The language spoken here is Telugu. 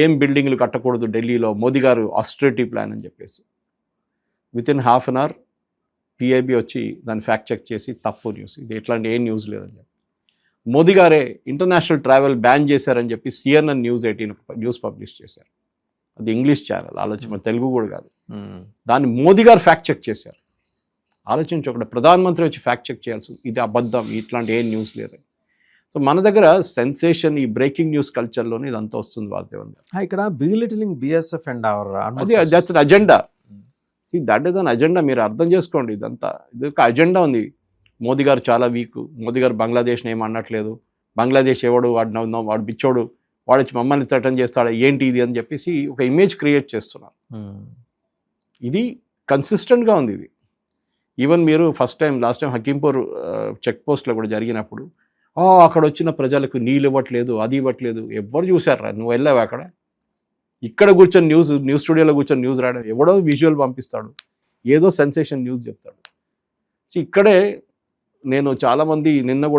ఏం బిల్డింగ్లు కట్టకూడదు ఢిల్లీలో, మోదీ గారు ఆస్టరిటీ ప్లాన్ అని చెప్పేసి. Within half an hour PIB వచ్చి దాన్ని ఫ్యాక్ట్ చెక్ చేసి తప్పు న్యూస్, ఇది ఇట్లాంటి ఏం న్యూస్ లేదని చెప్పి. మోదీ గారే ఇంటర్నేషనల్ ట్రావెల్ బ్యాన్ చేశారని చెప్పి CNN News 18 న్యూస్ పబ్లిష్ చేశారు. అది ఇంగ్లీష్ ఛానల్, ఆలోచన తెలుగు కూడా కాదు. దాన్ని మోదీ గారు ఫ్యాక్ట్ చెక్ చేశారు. ఆలోచించకుండా ప్రధానమంత్రి వచ్చి ఫ్యాక్ట్ చెక్ చేయాల్సింది, ఇది అబద్ధం, ఇట్లాంటి ఏం న్యూస్ లేదని. సో మన దగ్గర సెన్సేషన్, ఈ బ్రేకింగ్ న్యూస్ కల్చర్లోనే ఇదంతా వస్తుంది వాస్తవంగా. ఇక్కడ బిలిటిలింగ్ BSF అండ్ అవర్ అది just agenda. That is an agenda. మీరు అర్థం చేసుకోండి, ఇదంతా ఇది ఒక అజెండా ఉంది. మోదీ గారు చాలా వీక్, మోదీ గారు బంగ్లాదేశ్ని ఏం అనట్లేదు, బంగ్లాదేశ్ ఎవడు, వాడు బిచ్చోడు, వాడు వచ్చి మమ్మల్ని థ్రెటన్ చేస్తాడు, ఏంటి ఇది అని చెప్పేసి ఒక ఇమేజ్ క్రియేట్ చేస్తున్నారు. ఇది కన్సిస్టెంట్గా ఉంది. ఇది ఈవెన్ మీరు లాస్ట్ టైం హకీంపూర్ చెక్ పోస్ట్లో కూడా జరిగినప్పుడు, అక్కడ వచ్చిన ప్రజలకు నీళ్ళు ఇవ్వట్లేదు, అది ఇవ్వట్లేదు, ఎవరు చూసారా? నువ్వు వెళ్ళావు అక్కడ? ఇక్కడ కూర్చొని న్యూస్ స్టూడియోలో కూర్చొని న్యూస్ రాయడం, ఎవడో విజువల్ పంపిస్తాడు, ఏదో సెన్సేషన్ న్యూస్ చెప్తాడు. ఇక్కడే నేను చాలామంది నిన్న